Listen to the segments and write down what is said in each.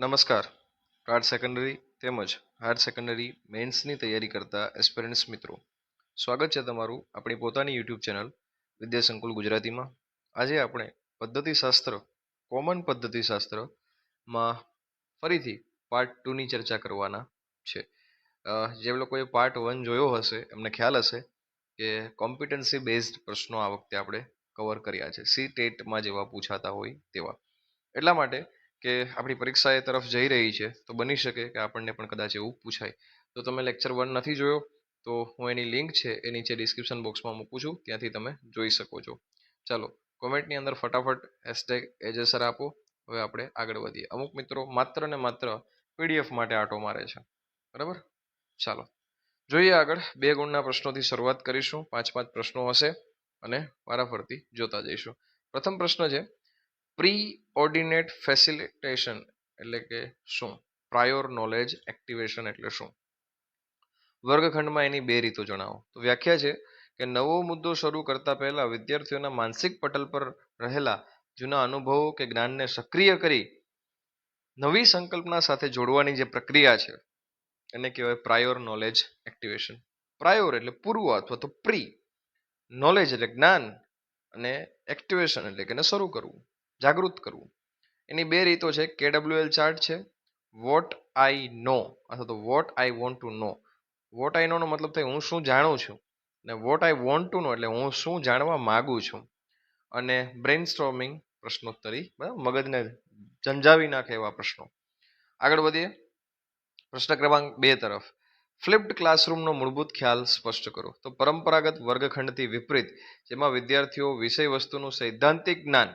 નમસ્કાર. પ્રાડ સેકન્ડરી તેમજ higher secondary મેન્સની તૈયારી કરતા એસ્પિરન્ટ્સ મિત્રો, સ્વાગત છે તમારું આપણી પોતાની યુટ્યુબ ચેનલ વિદ્યાસંકુલ ગુજરાતીમાં. આજે આપણે પદ્ધતિશાસ્ત્ર, કોમન પદ્ધતિશાસ્ત્રમાં ફરીથી પાર્ટ 2ની ચર્ચા કરવાના છે. જે લોકોએ પાર્ટ 1 જોયો હશે એમને ખ્યાલ હશે કે કોમ્પિટન્સી બેઝડ પ્રશ્નો આ વખતે આપણે કવર કર્યા છે, સી ટેટમાં જેવા પૂછાતા હોય તેવા. એટલા માટે કે આપણી પરીક્ષા એ તરફ જઈ રહી છે, તો બની શકે કે આપણને પણ કદાચ એવું પૂછાય. તો તમે લેક્ચર 1 નથી જોયો તો હું એની લિંક છે એ નીચે ડિસ્ક્રિપ્શન બોક્સમાં મૂકું છું, ત્યાંથી તમે જોઈ શકો છો. ચાલો કોમેન્ટની અંદર ફટાફટ #એજેસર આપો. હવે આપણે આગળ વધીએ. અમુક મિત્રો માત્ર ને માત્ર પીડીએફ માટે આટો મારે છે, બરાબર. ચાલો જોઈએ આગળ. 2 ગુણના પ્રશ્નોથી શરૂઆત કરીશું. 5 પ્રશ્નો હશે અને વારાફરતી જોતા જઈશું. પ્રથમ પ્રશ્ન છે, પ્રી ઓર્ડિનેટ ફેસિલિટેશન એટલે કે શું? પ્રાયોર નોલેજ એક્ટિવેશન એટલે શું? વર્ગખંડમાં એની 2 રીતો જણાવો. તો વ્યાખ્યા છે કે નવો મુદ્દો શરૂ કરતા પહેલા વિદ્યાર્થીઓના માનસિક પટલ પર રહેલા જૂના અનુભવો કે જ્ઞાનને સક્રિય કરી નવી સંકલ્પના સાથે જોડવાની જે પ્રક્રિયા છે એને કહેવાય પ્રાયોર નોલેજ એક્ટિવેશન. પ્રાયોર એટલે પૂર્વ અથવા તો પ્રી, નોલેજ એટલે જ્ઞાન, અને એક્ટિવેશન એટલે કે એને શરૂ કરવું, જાગૃત કરવું. એની 2 રીતો છે. KWL ચાર્ટ છે, વોટ આઈ નો અથવા તો what I want to know. What I know નો મતલબ થાય હું શું જાણું છું, અને what I want to know એટલે હું શું જાણવા માંગુ છું. અને બ્રેઇનસ્ટોર્મિંગ પ્રશ્નોત્તરી, મગજને ઝંઝાવી નાખે એવા પ્રશ્નો. આગળ વધીએ પ્રશ્ન ક્રમાંક 2 તરફ. ફ્લિપ્ડ ક્લાસરૂમનો મૂળભૂત ખ્યાલ સ્પષ્ટ કરો. તો પરંપરાગત વર્ગખંડથી વિપરીત, જેમાં વિદ્યાર્થીઓ વિષય વસ્તુનું સૈદ્ધાંતિક જ્ઞાન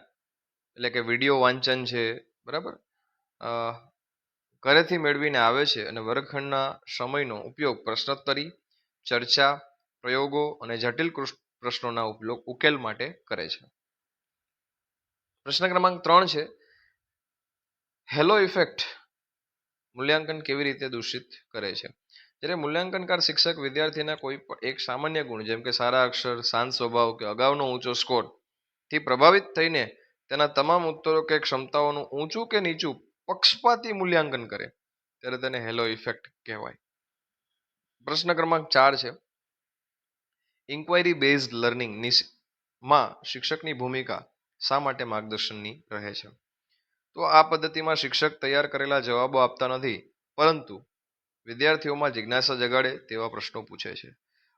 એટલે કે વિડીયો વાંચન છે, બરાબર, ઘરેથી મેળવીને આવે છે, અને વર્ગખંડના સમયનો ઉપયોગ પ્રશ્નોત્તરી, ચર્ચા, પ્રયોગો અને જટિલ પ્રશ્નોના ઉકેલ માટે કરે છે. પ્રશ્ન ક્રમાંક 3 છે, હેલો ઇફેક્ટ મૂલ્યાંકન કેવી રીતે દૂષિત કરે છે? જ્યારે મૂલ્યાંકનકાર શિક્ષક વિદ્યાર્થીના કોઈ એક સામાન્ય ગુણ જેમ કે સારા અક્ષર, શાંત સ્વભાવ કે અગાઉનો ઊંચો સ્કોર થી પ્રભાવિત થઈને તેના તમામ ઉત્તરો કે ક્ષમતાઓનું ઊંચું કે નીચું પક્ષપાતી મૂલ્યાંકન કરે ત્યારે તેને હેલો ઇફેક્ટ કહેવાય. પ્રશ્ન ક્રમાંક 4 છે, ઇન્ક્વાયરી બેઝડ લર્નિંગ માં શિક્ષકની ભૂમિકા શા માટે માર્ગદર્શનની રહે છે? તો આ પદ્ધતિમાં શિક્ષક તૈયાર કરેલા જવાબો આપતા નથી, પરંતુ વિદ્યાર્થીઓમાં જિજ્ઞાસા જગાડે તેવા પ્રશ્નો પૂછે છે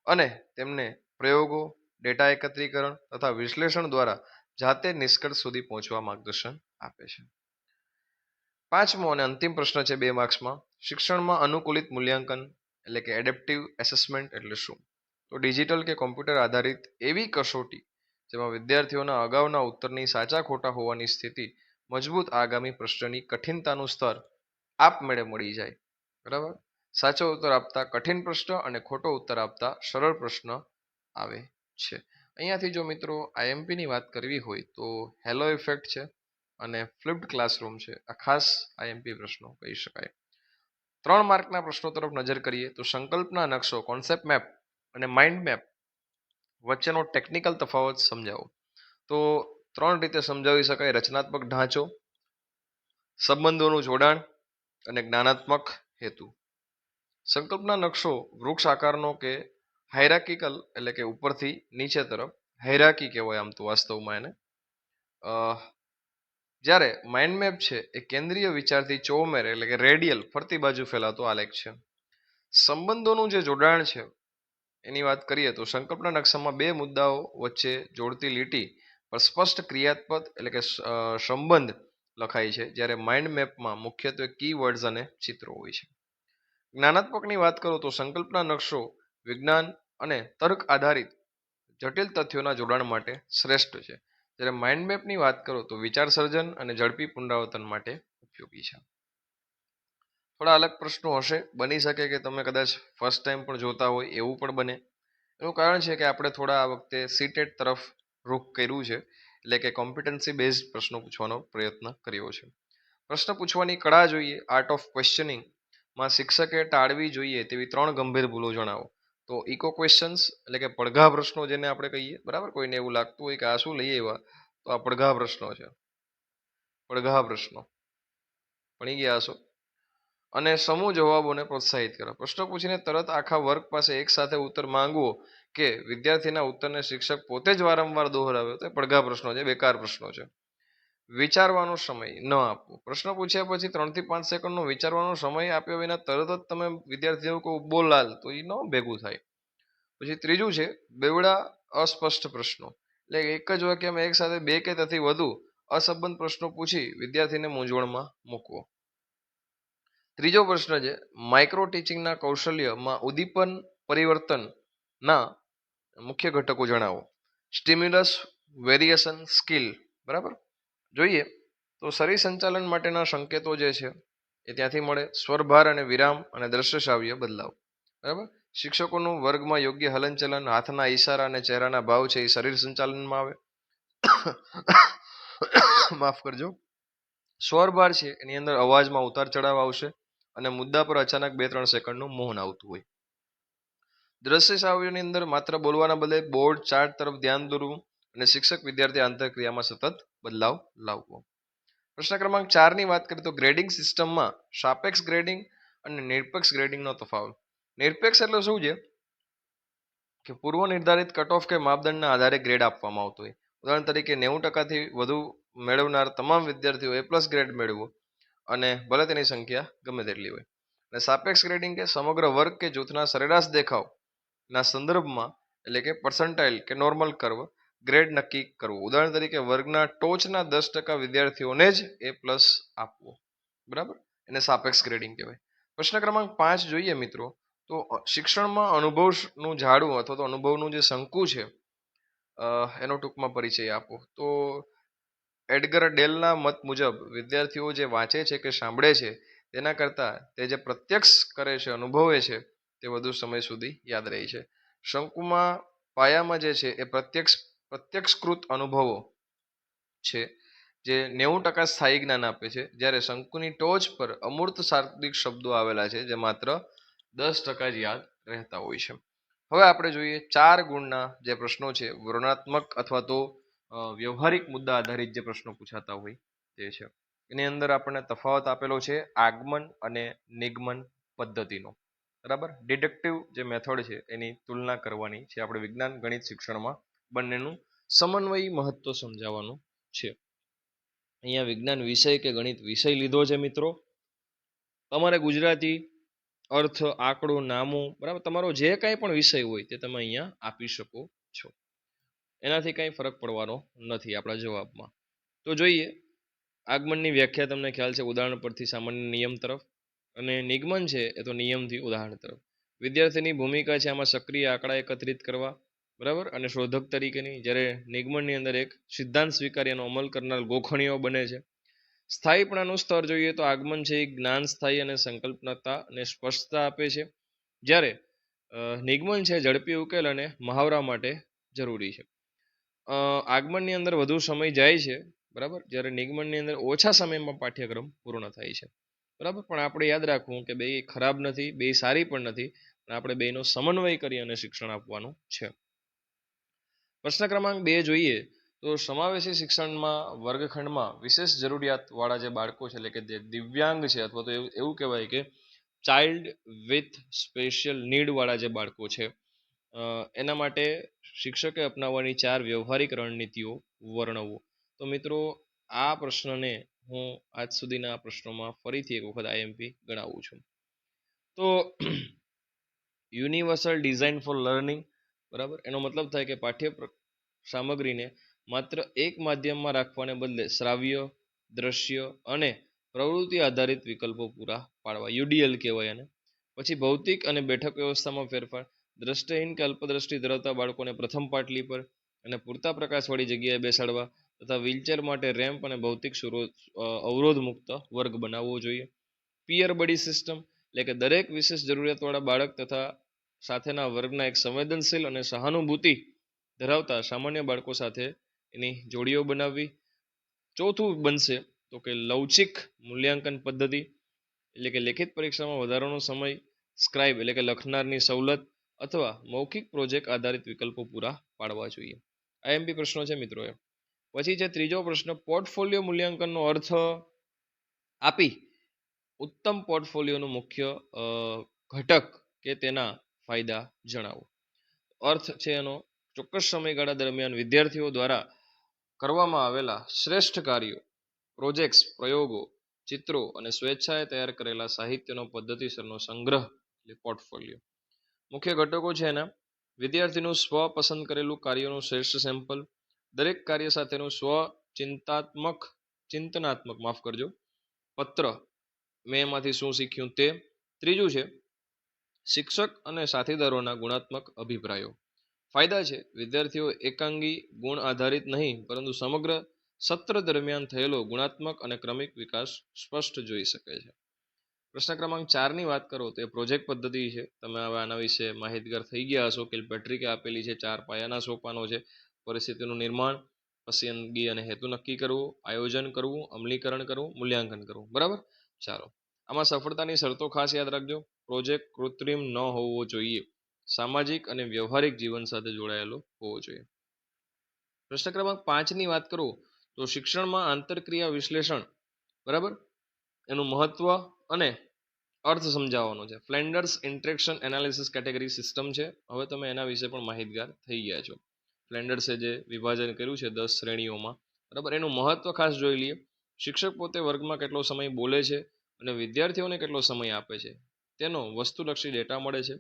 અને તેમને પ્રયોગો, ડેટા એકત્રીકરણ તથા વિશ્લેષણ દ્વારા જાતે નિષ્કર્ષ સુધી પહોંચવા માર્ગદર્શન આપે છે. 5મો અને અંતિમ પ્રશ્ન છે 2 માર્ક્સમાં, શિક્ષણમાં અનુકૂલિત મૂલ્યાંકન એટલે કે એડેપ્ટિવ એસેસમેન્ટ એટલે શું? તો ડિજિટલ કે કોમ્પ્યુટર આધારિત એવી કસોટી જેમાં વિદ્યાર્થીઓના અગાઉના ઉત્તરની સાચા ખોટા હોવાની સ્થિતિ મજબૂત આગામી પ્રશ્નની કઠિનતાનું સ્તર આપમેળે મળી જાય, બરાબર. સાચો ઉત્તર આપતા કઠિન પ્રશ્ન અને ખોટો ઉત્તર આપતા સરળ પ્રશ્ન આવે છે. અહીંયાથી જો મિત્રો આઈએમપીની વાત કરવી હોય તો હેલો ઇફેક્ટ છે અને ફ્લિપ્ડ ક્લાસરૂમ છે, આ ખાસ આઈએમપી પ્રશ્નો કહી શકાય. 3 માર્કના પ્રશ્નો તરફ નજર કરીએ તો સંકલ્પના નકશો, કોન્સેપ્ટ મેપ અને માઇન્ડ મેપ વચ્ચેનો ટેકનિકલ તફાવત સમજાવો. તો 3 રીતે સમજાવી શકાય: રચનાત્મક ઢાંચો, સંબંધોનું જોડાણ અને જ્ઞાનાત્મક હેતુ. સંકલ્પના નકશો વૃક્ષ આકારનો કે હાયરાર્કિકલ એટલે કે ઉપરથી નીચે તરફ, હાયરાર્કી કહેવાય આમ તો વાસ્તવમાં એને. જ્યારે માઇન્ડ મેપ છે એ કેન્દ્રીય વિચારથી ચોમેર એટલે કે રેડિયલ ફરતી બાજુ ફેલાતો આલેખ છે. સંબંધોનું જે જોડાણ છે એની વાત કરીએ તો સંકલ્પના નકશામાં 2 મુદ્દાઓ વચ્ચે જોડતી લીટી પર સ્પષ્ટ ક્રિયાત્મક એટલે કે સંબંધ લખાય છે, જ્યારે માઇન્ડ મેપમાં મુખ્યત્વે કીવર્ડ્સ અને ચિત્રો હોય છે. જ્ઞાનાત્મકની વાત કરું તો સંકલ્પના નકશો વિજ્ઞાન અને તર્ક આધારિત જટિલ તથ્યોના જોડાણ માટે શ્રેષ્ઠ છે, જ્યારે માઇન્ડ મેપની વાત કરો તો વિચાર સર્જન અને ઝડપી પુનરાવર્તન માટે ઉપયોગી છે. થોડા અલગ પ્રશ્નો હશે, બની શકે કે તમે કદાચ ફર્સ્ટ ટાઈમ પણ જોતા હોય એવું પણ બને. એનું કારણ છે કે આપણે થોડા આ વખતે સીટેટ તરફ રૂખ કર્યું છે, એટલે કે કોમ્પિટન્સી બેઝડ પ્રશ્નો પૂછવાનો પ્રયત્ન કર્યો છે. પ્રશ્ન પૂછવાની કળા જોઈએ, આર્ટ ઓફ ક્વેશ્ચનિંગ માં શિક્ષકે ટાળવી જોઈએ તેવી 3 ગંભીર ભૂલો જણાવો. તો ઇકો ક્વેશ્ચન્સ એટલે કે પડઘા પ્રશ્નો જેને આપણે કહીએ, બરાબર. કોઈને એવું લાગતું હોય કે આ શું લઈએ એવા, તો આ પડઘા પ્રશ્નો છે, પડઘા પ્રશ્નો. ભણી ગયા હશો. અને સમૂહ જવાબોને પ્રોત્સાહિત કરો. પ્રશ્નો પૂછીને તરત આખા વર્ગ પાસે એક સાથે ઉત્તર માંગવો કે વિદ્યાર્થીના ઉત્તરને શિક્ષક પોતે જ વારંવાર દોહરાવે તો પડઘા પ્રશ્નો છે, બેકાર પ્રશ્નો છે. વિચારવાનો સમય ન આપવો. પ્રશ્ન પૂછ્યા પછી 3 થી 5 સેકન્ડનો વિચારવાનો સમય આપ્યા વિના તરત જ તમે વિદ્યાર્થીઓ કહો બોલ હાલ, તો એ ન ભેગું થાય. પછી ત્રીજું છે બેવડા અસ્પષ્ટ પ્રશ્નો, એટલે એક જ વાક્યમાં એક સાથે 2 કે તેથી વધુ અસંબંધ પ્રશ્નો પૂછી વિદ્યાર્થીને મૂંઝવણમાં મૂકવો. ત્રીજો પ્રશ્ન છે માઇક્રો ટીચિંગના કૌશલ્યમાં ઉદ્દીપન પરિવર્તનના મુખ્ય ઘટકો જણાવો. Stimulus, variation, skill. બરાબર, જોઈએ તો શરીર સંચાલન માટેના સંકેતો જે છે એ ત્યાંથી મળે. સ્વરભાર અને વિરામ અને દ્રશ્ય શ્રાવ્ય બદલાવ. બરાબર, શિક્ષકોનું વર્ગમાં યોગ્ય હલનચલન, હાથના ઈશારા અને ચહેરાના ભાવ છે એ શરીર સંચાલનમાં આવે. માફ કરજો. સ્વરભાર છે એની અંદર અવાજમાં ઉતાર ચઢાવ આવશે અને મુદ્દા પર અચાનક 2-3 સેકન્ડનું મૌન આવતું હોય. દ્રશ્ય શ્રાવ્યની અંદર માત્ર બોલવાના બદલે બોર્ડ, ચાર્ટ તરફ ધ્યાન દોરવું અને શિક્ષક વિદ્યાર્થી આંતરક્રિયામાં સતત બદલાવ લાવવો. પ્રશ્ન ક્રમાંક 4 ની વાત કરીએ તો ગ્રેડિંગ સિસ્ટમમાં સાપેક્ષ ગ્રેડિંગ અને નિરપેક્ષ ગ્રેડિંગનો તફાવત. નિરપેક્ષ એટલે શું છે કે પૂર્વ નિર્ધારિત કટ ઓફ કે માપદંડના આધારે ગ્રેડ આપવામાં આવતો હોય. ઉદાહરણ તરીકે 90%થી વધુ મેળવનાર તમામ વિદ્યાર્થીઓ A+ ગ્રેડ મેળવો અને ભલે તેની સંખ્યા ગમે તેટલી હોય. અને સાપેક્ષ ગ્રેડિંગ કે સમગ્ર વર્ગ કે જૂથના સરેરાશ દેખાવના સંદર્ભમાં, એટલે કે પર્સન્ટાઇલ કે નોર્મલ કર્વ ગ્રેડ નક્કી કરવું. ઉદાહરણ તરીકે વર્ગના ટોચના 10% વિદ્યાર્થીઓને જ A+ આપવો. બરાબર, એને સાપેક્ષ ગ્રેડિંગ કહેવાય. પ્રશ્ન ક્રમાંક 5 જોઈએ મિત્રો તો શિક્ષણમાં અનુભવનું ઝાડું અથવા તો અનુભવનું જે શંકુ છે એનો ટૂંકમાં પરિચય આપો. તો એડગર ડેલના મત મુજબ વિદ્યાર્થીઓ જે વાંચે છે કે સાંભળે છે તેના કરતાં તે જે પ્રત્યક્ષ કરે છે, અનુભવે છે, તે વધુ સમય સુધી યાદ રહે છે. શંકુમાં પાયામાં જે છે એ પ્રત્યક્ષકૃત અનુભવો છે જે 90% સ્થાયી જ્ઞાન આપે છે, જ્યારે શંકુની ટોચ પર અમૂર્ત શાબ્દિક શબ્દો આવેલા છે જે માત્ર 10% જ યાદ રહેતા હોય છે. હવે આપણે જોઈએ 4 ગુણના જે પ્રશ્નો છે, વર્ણનાત્મક અથવા તો વ્યવહારિક મુદ્દા આધારિત જે પ્રશ્નો પૂછાતા હોય તે છે. એની અંદર આપણને તફાવત આપેલો છે આગમન અને નિગમન પદ્ધતિનો. બરાબર, ડિડક્ટિવ જે મેથડ છે એની તુલના કરવાની છે આપણે વિજ્ઞાન ગણિત શિક્ષણમાં. બંનેનું સમન્વયી મહત્વ સમજાવવાનું છે. અહીંયા વિજ્ઞાન વિષય કે ગણિત વિષય લીધો છે મિત્રો. તમારે ગુજરાતી, અર્થ, આંકડો, નામું, બરાબર, તમારો જે કાંઈ પણ વિષય હોય તે તમે અહીંયા આપી શકો છો. એનાથી કંઈ ફરક પડવાનો નથી આપણા જવાબમાં. તો જોઈએ આગમનની વ્યાખ્યા તમને ખ્યાલ છે ઉદાહરણ પરથી સામાન્ય નિયમ તરફ, અને નિગમન છે એ તો નિયમથી ઉદાહરણ તરફ. વિદ્યાર્થીની ભૂમિકા છે આમાં સક્રિય આંકડા એકત્રિત કરવા, બરાબર, અને શોધક તરીકેની. જ્યારે નિગમનની અંદર એક સિદ્ધાંત સ્વીકારી એનો અમલ કરનાર ગોખણીઓ બને છે. સ્થાયીપણાનું સ્તર જોઈએ તો આગમન છે એ જ્ઞાન સ્થાયી અને સંકલ્પનાતા અને સ્પષ્ટતા આપે છે, જ્યારે નિગમન છે ઝડપી ઉકેલ અને મહાવરા માટે જરૂરી છે. આગમનની અંદર વધુ સમય જાય છે, બરાબર, જ્યારે નિગમનની અંદર ઓછા સમયમાં પાઠ્યક્રમ પૂર્ણ થાય છે. બરાબર, પણ આપણે યાદ રાખવું કે બે ખરાબ નથી, બે સારી પણ નથી, આપણે બેનો સમન્વય કરી અને શિક્ષણ આપવાનું છે. પ્રશ્ન ક્રમાંક 2 જોઈએ તો સમાવેશી શિક્ષણમાં વર્ગખંડમાં વિશેષ જરૂરિયાતવાળા જે બાળકો છે, એટલે કે જે દિવ્યાંગ છે અથવા તો એવું કહેવાય કે ચાઇલ્ડ વિથ સ્પેશિયલ નીડ વાળા જે બાળકો છે એના માટે શિક્ષકે અપનાવવાની 4 વ્યવહારિક રણનીતિઓ વર્ણવો. તો મિત્રો આ પ્રશ્નને હું આજ સુધીના પ્રશ્નોમાં ફરીથી એક વખત આઈએમપી ગણાવું છું. તો યુનિવર્સલ ડિઝાઇન ફોર લર્નિંગ, બરાબર, એનો મતલબ થાય કે પાઠ્ય સામગ્રીને માત્ર એક માધ્યમમાં રાખવાને બદલે શ્રાવ્ય, દ્રશ્ય અને પ્રવૃત્તિ આધારિત વિકલ્પો પૂરા પાડવા, યુડીએલ કહેવાય એને. પછી ભૌતિક અને બેઠક વ્યવસ્થામાં ફેરફાર, દ્રષ્ટિહીન કે અલ્પદ્રષ્ટિ ધરાવતા બાળકોને પ્રથમ પાટલી પર અને પૂરતા પ્રકાશવાળી જગ્યાએ બેસાડવા તથા વ્હીલચેર માટે રેમ્પ અને ભૌતિક અવરોધ મુક્ત વર્ગ બનાવવો જોઈએ. પિયર બડી સિસ્ટમ, એટલે કે દરેક વિશેષ જરૂરિયાતવાળા બાળક તથા સાથેના વર્ગના એક સંવેદનશીલ અને સહાનુભૂતિ ધરાવતા સામાન્ય બાળકો સાથે એની જોડીઓ બનાવવી. ચોથું બનશે તો કે લવચિક મૂલ્યાંકન પદ્ધતિ, એટલે કે લેખિત પરીક્ષામાં વધારાનો સમય, સ્ક્રાઇબ એટલે કે લખનારની સવલત અથવા મૌખિક પ્રોજેક્ટ આધારિત વિકલ્પો પૂરા પાડવા જોઈએ. આઈએમપી પ્રશ્નો છે મિત્રો એ. પછી છે ત્રીજો પ્રશ્ન, પોર્ટફોલિયો મૂલ્યાંકનનો અર્થ આપી ઉત્તમ પોર્ટફોલિયોનું મુખ્ય ઘટક કે તેના ફાયદા જણાવો. અર્થ છે એનો ચોક્કસ સમયગાળા દરમિયાન વિદ્યાર્થીઓ દ્વારા કરવામાં આવેલા શ્રેષ્ઠ કાર્યો, પ્રોજેક્ટ્સ, પ્રયોગો, ચિત્રો અને સ્વેચ્છાએ તૈયાર કરેલા સાહિત્યનો પદ્ધતિસરનો સંગ્રહ એટલે પોર્ટફોલિયો. મુખ્ય ઘટકો છે એના વિદ્યાર્થીનું સ્વ પસંદ કરેલું કાર્યોનું શ્રેષ્ઠ સેમ્પલ, દરેક કાર્ય સાથેનું ચિંતનાત્મક પત્ર, મેં એમાંથી શું શીખ્યું તે. ત્રીજું છે શિક્ષક અને સાથીદારોના ગુણાત્મક અભિપ્રાયો. ફાયદા છે વિદ્યાર્થીઓ એકાંગી ગુણ આધારિત નહીં પરંતુ સમગ્ર સત્ર દરમિયાન થયેલો ગુણાત્મક અને ક્રમિક વિકાસ સ્પષ્ટ જોઈ શકે છે. પ્રશ્ન ક્રમાંક 4 ની વાત કરો તો એ પ્રોજેક્ટ પદ્ધતિ છે. તમે હવે આના વિશે માહિતગાર થઈ ગયા હશો. કિલપેટ્રિકે આપેલી છે 4 પાયાના સોપાનો છે. પરિસ્થિતિનું નિર્માણ, પસંદગી અને હેતુ નક્કી કરવું, આયોજન કરવું, અમલીકરણ કરવું, મૂલ્યાંકન કરવું. બરાબર. ચાલો, આમાં સફળતાની શરતો ખાસ યાદ રાખજો. પ્રોજેક્ટ કૃત્રિમ ન હોવો જોઈએ, સામાજિક અને વ્યવહારિક જીવન સાથે જોડાયેલો હોવો જોઈએ. પ્રશ્ન ક્રમાંક 5 ની વાત કરું તો શિક્ષણમાં આંતરક્રિયા વિશ્લેષણ, બરાબર, એનું મહત્વ અને અર્થ સમજાવવાનો છે. ફ્લેન્ડર્સ ઇન્ટરેક્શન એનાલિસિસ કેટેગરી સિસ્ટમ છે. હવે તમે એના વિશે પણ માહિતગાર થઈ ગયા છો. ફ્લેન્ડર્સે જે વિભાજન કર્યું છે 10 શ્રેણીઓમાં, બરાબર, એનું મહત્વ ખાસ જોઈ લઈએ. શિક્ષક પોતે વર્ગમાં કેટલો સમય બોલે છે અને વિદ્યાર્થીઓને કેટલો સમય આપે છે તેનો વસ્તુલક્ષી ડેટા મળે છે.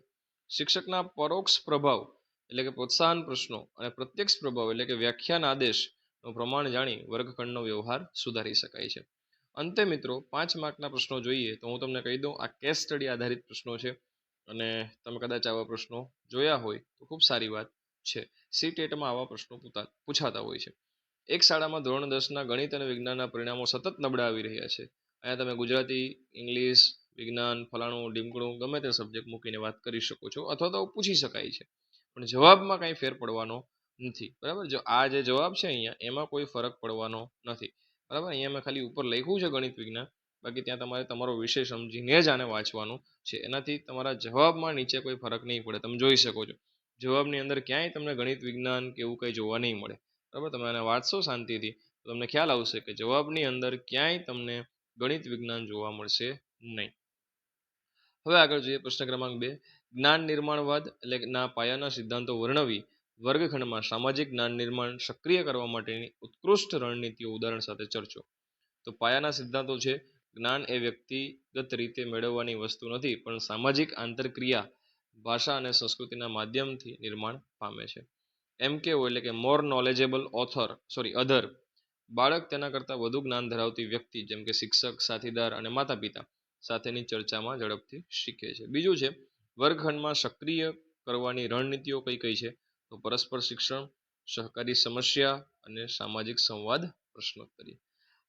શિક્ષકના પરોક્ષ પ્રભાવ એટલે કે પ્રોત્સાહન પ્રશ્નો અને પ્રત્યક્ષ પ્રભાવ એટલે કે વ્યાખ્યાન આદેશનું પ્રમાણ જાણી વર્ગખંડનો વ્યવહાર સુધારી શકાય છે. અંતે મિત્રો 5 માર્કના પ્રશ્નો જોઈએ તો હું તમને કહી દઉં, આ કેસ સ્ટડી આધારિત પ્રશ્નો છે અને તમે કદાચ આવા પ્રશ્નો જોયા હોય તો ખૂબ સારી વાત છે. સીટેટમાં આવા પ્રશ્નો પૂછાતા હોય છે. એક શાળામાં ધોરણ 10ના ગણિત અને વિજ્ઞાનના પરિણામો સતત નબળા આવી રહ્યા છે. અહીંયા તમે ગુજરાતી, ઇંગ્લિશ, વિજ્ઞાન, ફલાણું ઢીમકણું ગમે તે સબ્જેક્ટ મૂકીને વાત કરી શકો છો અથવા તો પૂછી શકાય છે, પણ જવાબમાં કાંઈ ફેર પડવાનો નથી. બરાબર, જો આ જે જવાબ છે અહીંયા એમાં કોઈ ફરક પડવાનો નથી. બરાબર, અહીંયા મેં ખાલી ઉપર લખ્યું છે ગણિત વિજ્ઞાન, બાકી ત્યાં તમારે તમારો વિષય સમજીને જ આને વાંચવાનું છે. એનાથી તમારા જવાબમાં નીચે કોઈ ફરક નહીં પડે. તમે જોઈ શકો છો જવાબની અંદર ક્યાંય તમને ગણિત વિજ્ઞાન કે એવું કંઈ જોવા નહીં મળે. બરાબર, તમે આને વાંચશો શાંતિથી તો તમને ખ્યાલ આવશે કે જવાબની અંદર ક્યાંય તમને ગણિત વિજ્ઞાન જોવા મળશે નહીં. હવે આગળ જોઈએ પ્રશ્ન ક્રમાંક 2, જ્ઞાન નિર્માણવાદ એટલે ના પાયાના સિદ્ધાંતો વર્ણવી વર્ગખંડમાં સામાજિક જ્ઞાન નિર્માણ સક્રિય કરવા માટેની ઉત્કૃષ્ટ રણનીતિઓ ઉદાહરણ સાથે ચર્ચો. તો પાયાના સિદ્ધાંતો છે જ્ઞાન એ વ્યક્તિગત રીતે મેળવવાની વસ્તુ નથી પણ સામાજિક આંતરક્રિયા, ભાષા અને સંસ્કૃતિના માધ્યમથી નિર્માણ પામે છે. MKO એટલે કે મોર નોલેજેબલ અધર, બાળક તેના કરતાં વધુ જ્ઞાન ધરાવતી વ્યક્તિ જેમ કે શિક્ષક, સાથીદાર અને માતા પિતા સાથેની ચર્ચામાં ઝડપથી શીખે છે. બીજું છે વર્ગખંડમાં સક્રિય કરવાની રણનીતિઓ કઈ કઈ છે તો પરસ્પર શિક્ષણ, સહકારી સમસ્યા અને સામાજિક સંવાદ પ્રશ્નોત્તરી.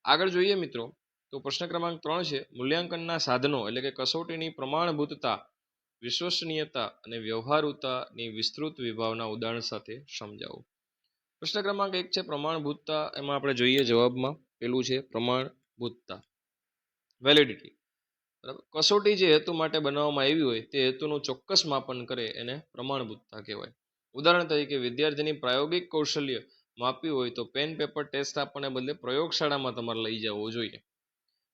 આગળ જોઈએ મિત્રો તો પ્રશ્ન ક્રમાંક 3 છે મૂલ્યાંકનના સાધનો એટલે કે કસોટીની પ્રમાણભૂતતા, વિશ્વસનીયતા અને વ્યવહારુતાની વિસ્તૃત વિભાવના ઉદાહરણ સાથે સમજાવો. પ્રશ્ન ક્રમાંક 1 છે પ્રમાણભૂતતા. એમાં આપણે જોઈએ જવાબમાં પેલું છે પ્રમાણભૂતતા, વેલિડિટી. બરાબર, કસોટી જે હેતુ માટે બનાવવામાં આવી હોય તે હેતુનું ચોક્કસ માપન કરે એને પ્રમાણભૂતતા કહેવાય. ઉદાહરણ તરીકે વિદ્યાર્થીની પ્રાયોગિક કૌશલ્ય માપવી હોય તો પેન પેપર ટેસ્ટ આપવાને બદલે પ્રયોગશાળામાં તમારે લઈ જવો જોઈએ.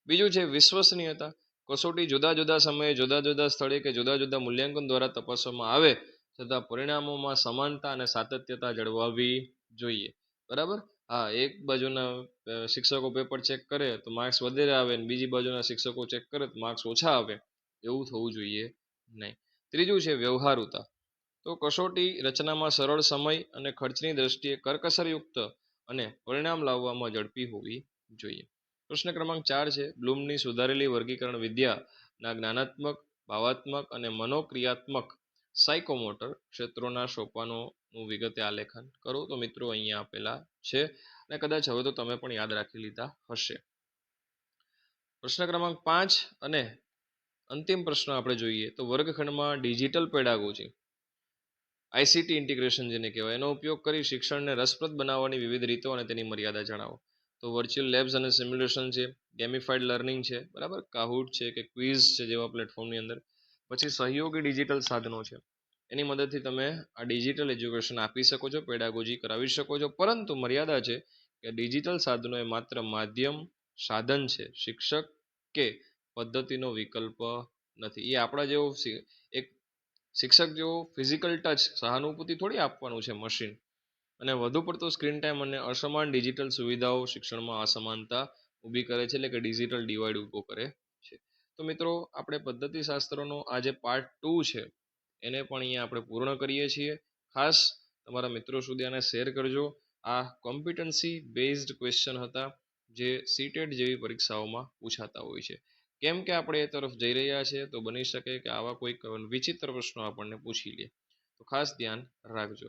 બીજું છે વિશ્વસનીયતા. કસોટી જુદા જુદા સમયે જુદા જુદા સ્થળે કે જુદા જુદા મૂલ્યાંકન દ્વારા તપાસવામાં આવે છતાં પરિણામોમાં સમાનતા અને સાતત્યતા જળવાવી જોઈએ. બરાબર, હા, એક બાજુના શિક્ષકો પેપર ચેક કરે તો માર્ક્સ વધારે આવે અને બીજી બાજુના શિક્ષકો ચેક કરે તો માર્ક્સ ઓછા આવે, એવું થવું જોઈએ નહીં. ત્રીજું છે વ્યવહારુતા. તો કસોટી રચનામાં સરળ, સમય અને ખર્ચની દ્રષ્ટિએ કરકસરયુક્ત અને પરિણામ લાવવામાં ઝડપી હોવી જોઈએ. પ્રશ્ન ક્રમાંક 4 છે બ્લૂમની સુધારેલી વર્ગીકરણ વિદ્યાના જ્ઞાનાત્મક, ભાવાત્મક અને મનોક્રિયાત્મક સાયકોમોટર ક્ષેત્રોના સોપાનોનું વિગતે આલેખન કરો. તો મિત્રો અહીંયા આપેલા છે અને કદાચ હવે તો તમે પણ યાદ રાખી લીધા હશે. પ્રશ્ન ક્રમાંક 5 અને અંતિમ પ્રશ્ન આપણે જોઈએ તો વર્ગખંડમાં ડિજિટલ પેડાગોજી, ICT ઇન્ટિગ્રેશન જેને કહેવાય, એનો ઉપયોગ કરી શિક્ષણને રસપ્રદ બનાવવાની વિવિધ રીતો અને તેની મર્યાદા જણાવો. તો વર્ચ્યુઅલ લેબ્સ અને સિમ્યુલેશન છે, ગેમિફાઈડ લર્નિંગ છે, બરાબર, કાહૂટ છે કે ક્વિઝ છે જેવા પ્લેટફોર્મની અંદર. પછી સહયોગી ડિજિટલ સાધનો છે, એની મદદથી તમે આ ડિજિટલ એજ્યુકેશન આપી શકો છો, પેડાગોજી કરાવી શકો છો, પરંતુ મર્યાદા છે કે ડિજિટલ સાધનો એ માત્ર માધ્યમ, સાધન છે. શિક્ષક કે પદ્ધતિનો વિકલ્પ નથી. એ આપણા જેવો એક શિક્ષક જેવો ફિઝિકલ ટચ સહાનુભૂતિ થોડી આપવાનું છે મશીન. અને વધુ પડતો સ્ક્રીન ટાઈમ અને અસમાન ડિજિટલ સુવિધાઓ શિક્ષણમાં અસમાનતા ઊભી કરે છે, એટલે કે ડિજિટલ ડિવાઈડ ઊભો કરે છે. તો મિત્રો આપણે પદ્ધતિશાસ્ત્રનો આ જે પાર્ટ 2 છે એને પણ અહીંયા આપણે પૂર્ણ કરીએ છીએ. ખાસ તમારા મિત્રો સુધી આને શેર કરજો. આ કોમ્પિટન્સી બેઝડ ક્વેશ્ચન હતા જે સીટેટ જેવી પરીક્ષાઓમાં પૂછાતા હોય છે. કેમ કે આપણે એ તરફ જઈ રહ્યા છીએ તો બની શકે કે આવા કોઈક વિચિત્ર પ્રશ્નો આપણને પૂછી લે, તો ખાસ ધ્યાન રાખજો.